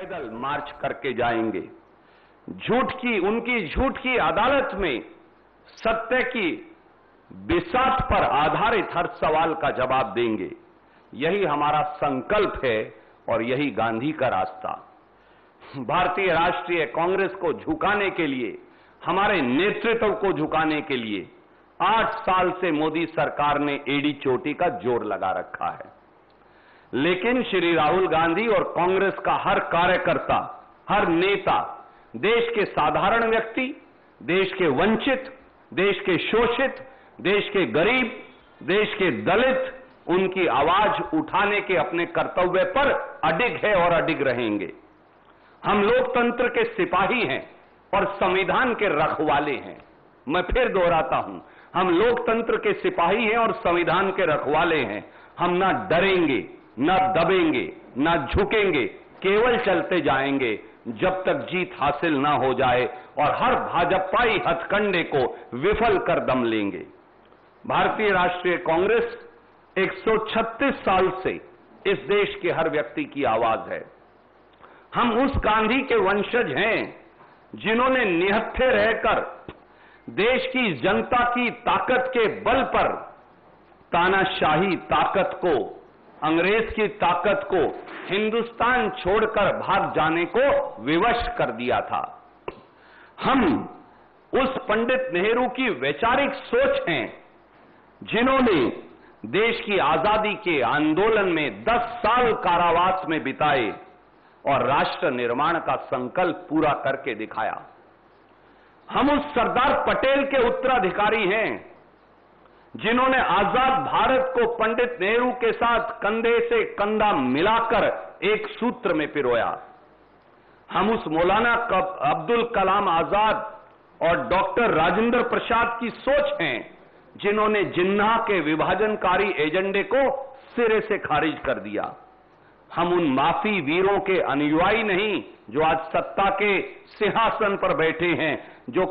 पैदल मार्च करके जाएंगे। उनकी झूठ की अदालत में सत्य की बिसात पर आधारित हर सवाल का जवाब देंगे। यही हमारा संकल्प है और यही गांधी का रास्ता। भारतीय राष्ट्रीय कांग्रेस को झुकाने के लिए, हमारे नेतृत्व को झुकाने के लिए 8 साल से मोदी सरकार ने एड़ी चोटी का जोर लगा रखा है। लेकिन श्री राहुल गांधी और कांग्रेस का हर कार्यकर्ता, हर नेता देश के साधारण व्यक्ति, देश के वंचित, देश के शोषित, देश के गरीब, देश के दलित, उनकी आवाज उठाने के अपने कर्तव्य पर अडिग है और अडिग रहेंगे। हम लोकतंत्र के सिपाही हैं और संविधान के रखवाले हैं। मैं फिर दोहराता हूं, हम लोकतंत्र के सिपाही हैं और संविधान के रखवाले हैं। हम ना डरेंगे, ना दबेंगे, ना झुकेंगे, केवल चलते जाएंगे जब तक जीत हासिल ना हो जाए और हर भाजपाई हथकंडे को विफल कर दम लेंगे। भारतीय राष्ट्रीय कांग्रेस 136 साल से इस देश के हर व्यक्ति की आवाज है। हम उस गांधी के वंशज हैं जिन्होंने निहत्थे रहकर देश की जनता की ताकत के बल पर तानाशाही ताकत को, अंग्रेज की ताकत को हिंदुस्तान छोड़कर भाग जाने को विवश कर दिया था। हम उस पंडित नेहरू की वैचारिक सोच हैं जिन्होंने देश की आजादी के आंदोलन में 10 साल कारावास में बिताए और राष्ट्र निर्माण का संकल्प पूरा करके दिखाया। हम उस सरदार पटेल के उत्तराधिकारी हैं जिन्होंने आजाद भारत को पंडित नेहरू के साथ कंधे से कंधा मिलाकर एक सूत्र में पिरोया। हम उस मौलाना अब्दुल कलाम आजाद और डॉक्टर राजेंद्र प्रसाद की सोच हैं जिन्होंने जिन्ना के विभाजनकारी एजेंडे को सिरे से खारिज कर दिया। हम उन माफी वीरों के अनुयायी नहीं जो आज सत्ता के सिंहासन पर बैठे हैं, जो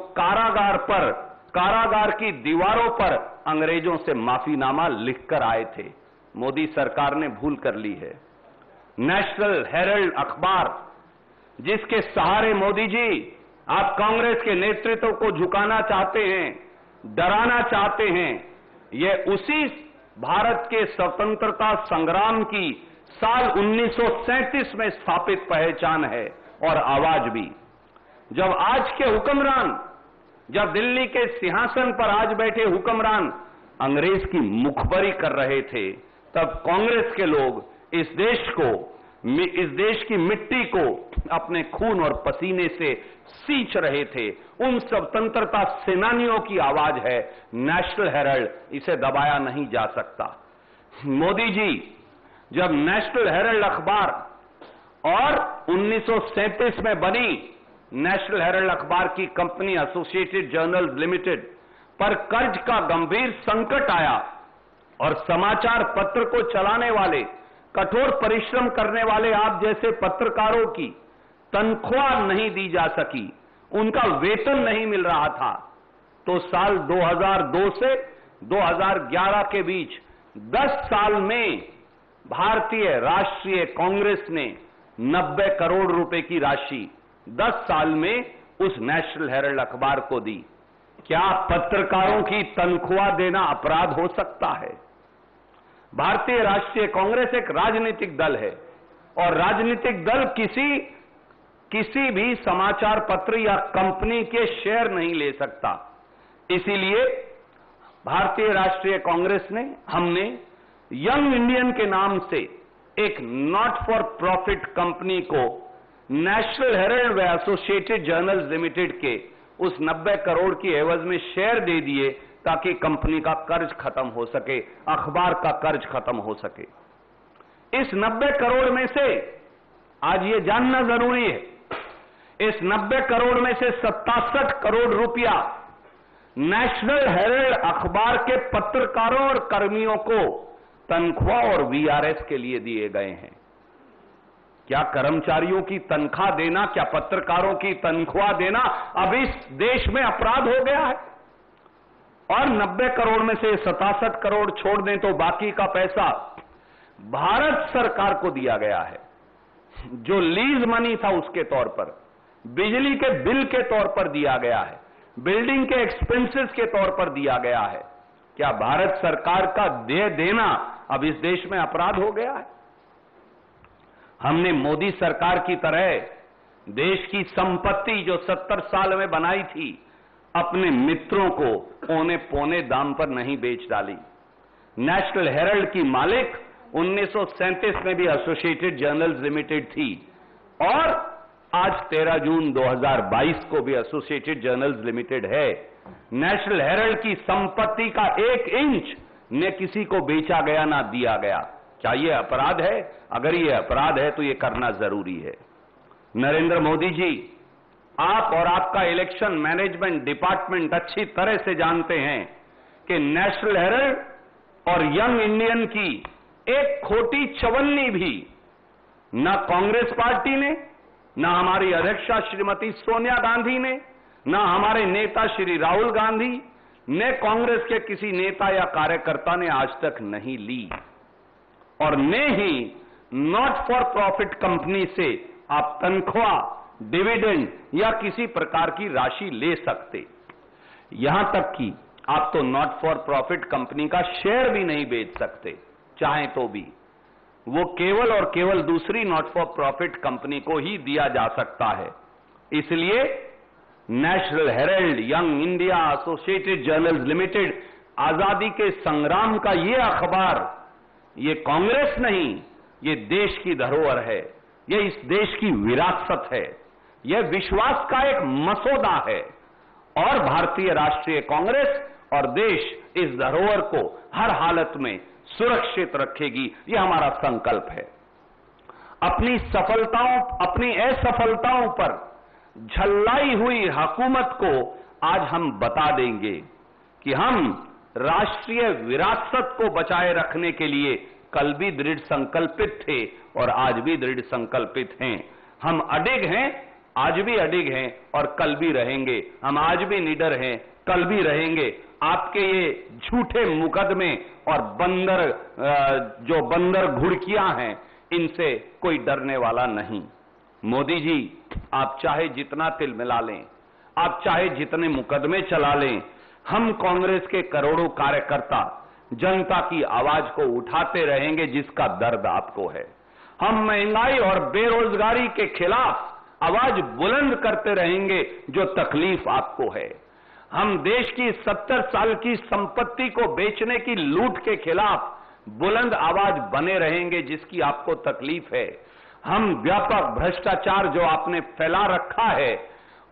कारागार की दीवारों पर अंग्रेजों से माफीनामा लिखकर आए थे। मोदी सरकार ने भूल कर ली है। नेशनल हेराल्ड अखबार, जिसके सहारे मोदी जी आप कांग्रेस के नेतृत्व को झुकाना चाहते हैं, डराना चाहते हैं, यह उसी भारत के स्वतंत्रता संग्राम की साल 1937 में स्थापित पहचान है और आवाज भी। जब आज के हुक्मरान, जब दिल्ली के सिंहासन पर आज बैठे हुक्मरान अंग्रेज की मुखबरी कर रहे थे, तब कांग्रेस के लोग इस देश की मिट्टी को अपने खून और पसीने से सींच रहे थे। उन स्वतंत्रता सेनानियों की आवाज है नेशनल हेराल्ड, इसे दबाया नहीं जा सकता। मोदी जी जब नेशनल हेराल्ड अखबार और 1937 में बनी नेशनल हेराल्ड अखबार की कंपनी एसोसिएटेड जर्नल्स लिमिटेड पर कर्ज का गंभीर संकट आया और समाचार पत्र को चलाने वाले, कठोर परिश्रम करने वाले आप जैसे पत्रकारों की तनख्वाह नहीं दी जा सकी, उनका वेतन नहीं मिल रहा था, तो साल 2002 से 2011 के बीच 10 साल में भारतीय राष्ट्रीय कांग्रेस ने 90 करोड़ रुपए की राशि 10 साल में उस नेशनल हेराल्ड अखबार को दी। क्या पत्रकारों की तनख्वाह देना अपराध हो सकता है? भारतीय राष्ट्रीय कांग्रेस एक राजनीतिक दल है और राजनीतिक दल किसी भी समाचार पत्र या कंपनी के शेयर नहीं ले सकता। इसीलिए भारतीय राष्ट्रीय कांग्रेस ने, हमने यंग इंडियन के नाम से एक नॉट फॉर प्रॉफिट कंपनी को नेशनल हेराल्ड व एसोसिएटेड जर्नल्स लिमिटेड के उस 90 करोड़ की एवज में शेयर दे दिए ताकि कंपनी का कर्ज खत्म हो सके, अखबार का कर्ज खत्म हो सके। इस 90 करोड़ में से आज ये जानना जरूरी है, इस 90 करोड़ में से 67 करोड़ रुपया नेशनल हेराल्ड अखबार के पत्रकारों और कर्मियों को तनख्वाह और वीआरएस के लिए दिए गए हैं। क्या कर्मचारियों की तनख्वाह देना, क्या पत्रकारों की तनख्वाह देना अब इस देश में अपराध हो गया है? और 90 करोड़ में से 67 करोड़ छोड़ दें तो बाकी का पैसा भारत सरकार को दिया गया है। जो लीज मनी था उसके तौर पर, बिजली के बिल के तौर पर दिया गया है, बिल्डिंग के एक्सपेंसेस के तौर पर दिया गया है। क्या भारत सरकार का देय देना अब इस देश में अपराध हो गया है? हमने मोदी सरकार की तरह देश की संपत्ति जो 70 साल में बनाई थी, अपने मित्रों को औने पौने दाम पर नहीं बेच डाली। नेशनल हेराल्ड की मालिक 1937 में भी एसोसिएटेड जर्नल्स लिमिटेड थी और आज 13 जून 2022 को भी एसोसिएटेड जर्नल्स लिमिटेड है। नेशनल हेराल्ड की संपत्ति का 1 इंच न किसी को बेचा गया ना दिया गया। क्या यह अपराध है? अगर यह अपराध है तो यह करना जरूरी है। नरेंद्र मोदी जी, आप और आपका इलेक्शन मैनेजमेंट डिपार्टमेंट अच्छी तरह से जानते हैं कि नेशनल हेराल्ड और यंग इंडियन की एक खोटी चवन्नी भी न कांग्रेस पार्टी ने, न हमारी अध्यक्षा श्रीमती सोनिया गांधी ने, न हमारे नेता श्री राहुल गांधी ने कांग्रेस के किसी नेता या कार्यकर्ता ने आज तक नहीं ली, और न ही नॉट फॉर प्रॉफिट कंपनी से आप तनख्वाह, डिविडेंड या किसी प्रकार की राशि ले सकते। यहां तक कि आप तो नॉट फॉर प्रॉफिट कंपनी का शेयर भी नहीं बेच सकते, चाहें तो भी। वो केवल और केवल दूसरी नॉट फॉर प्रॉफिट कंपनी को ही दिया जा सकता है। इसलिए national Herald, young India, associated journals limited, आजादी के संग्राम का ये अखबार, ये कांग्रेस नहीं, ये देश की धरोहर है, ये इस देश की विरासत है, यह विश्वास का एक मसौदा है और भारतीय राष्ट्रीय कांग्रेस और देश इस धरोहर को हर हालत में सुरक्षित रखेगी, यह हमारा संकल्प है। अपनी सफलताओं, अपनी असफलताओं पर झल्लाई हुई हुकूमत को आज हम बता देंगे कि हम राष्ट्रीय विरासत को बचाए रखने के लिए कल भी दृढ़ संकल्पित थे और आज भी दृढ़ संकल्पित हैं। हम अडिग हैं, आज भी अडिग हैं और कल भी रहेंगे। हम आज भी निडर हैं, कल भी रहेंगे। आपके ये झूठे मुकदमे और जो बंदर घुड़कियां हैं, इनसे कोई डरने वाला नहीं। मोदी जी, आप चाहे जितना तिल मिला लें, आप चाहे जितने मुकदमे चला लें, हम कांग्रेस के करोड़ों कार्यकर्ता जनता की आवाज को उठाते रहेंगे जिसका दर्द आपको है। हम महंगाई और बेरोजगारी के खिलाफ आवाज बुलंद करते रहेंगे जो तकलीफ आपको है। हम देश की 70 साल की संपत्ति को बेचने की लूट के खिलाफ बुलंद आवाज बने रहेंगे जिसकी आपको तकलीफ है। हम व्यापक भ्रष्टाचार जो आपने फैला रखा है,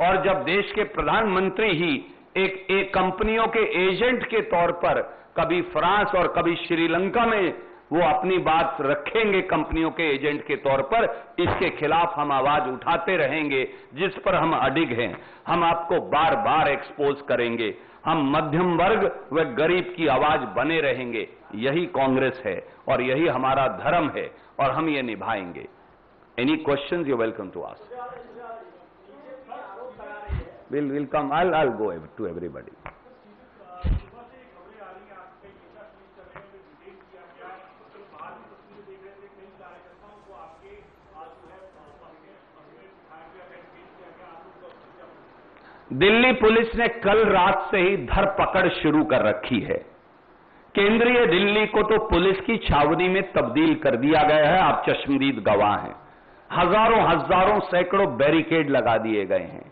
और जब देश के प्रधानमंत्री ही एक कंपनियों के एजेंट के तौर पर कभी फ्रांस और कभी श्रीलंका में वो अपनी बात रखेंगे कंपनियों के एजेंट के तौर पर, इसके खिलाफ हम आवाज उठाते रहेंगे जिस पर हम अडिग हैं। हम आपको बार बार एक्सपोज करेंगे। हम मध्यम वर्ग व गरीब की आवाज बने रहेंगे। यही कांग्रेस है और यही हमारा धर्म है और हम ये निभाएंगे। Any questions you welcome to ask. We'll come. I'll go to everybody. Delhi police ने कल रात से ही धरपकड़ शुरू कर रखी है। केंद्रीय दिल्ली को तो पुलिस की छावनी में तब्दील कर दिया गया है, आप चश्मदीद गवाह हैं। हजारों सैकड़ों बैरिकेड लगा दिए गए हैं।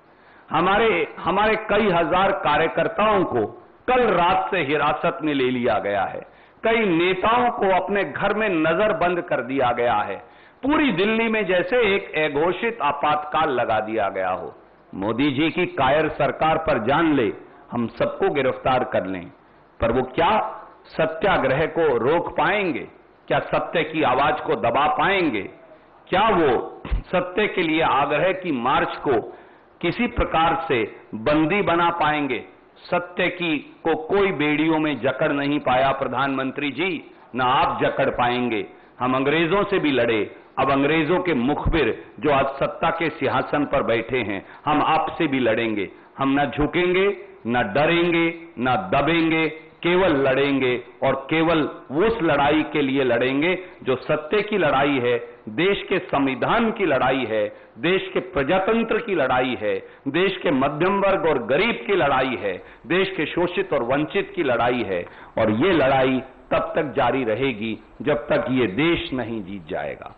हमारे कई हजार कार्यकर्ताओं को कल रात से हिरासत में ले लिया गया है। कई नेताओं को अपने घर में नजरबंद कर दिया गया है। पूरी दिल्ली में जैसे एक अघोषित आपातकाल लगा दिया गया हो। मोदी जी की कायर सरकार पर जान ले, हम सबको गिरफ्तार कर लें, पर वो क्या सत्याग्रह को रोक पाएंगे? क्या सत्य की आवाज को दबा पाएंगे? क्या वो सत्य के लिए आग्रह की मार्च को किसी प्रकार से बंदी बना पाएंगे? सत्य की को कोई बेड़ियों में जकड़ नहीं पाया प्रधानमंत्री जी, ना आप जकड़ पाएंगे। हम अंग्रेजों से भी लड़े, अब अंग्रेजों के मुखबिर जो आज सत्ता के सिंहासन पर बैठे हैं, हम आपसे भी लड़ेंगे। हम न झुकेंगे, न डरेंगे, न दबेंगे, केवल लड़ेंगे और केवल उस लड़ाई के लिए लड़ेंगे जो सत्य की लड़ाई है, देश के संविधान की लड़ाई है, देश के प्रजातंत्र की लड़ाई है, देश के मध्यम वर्ग और गरीब की लड़ाई है, देश के शोषित और वंचित की लड़ाई है। और ये लड़ाई तब तक जारी रहेगी जब तक ये देश नहीं जीत जाएगा।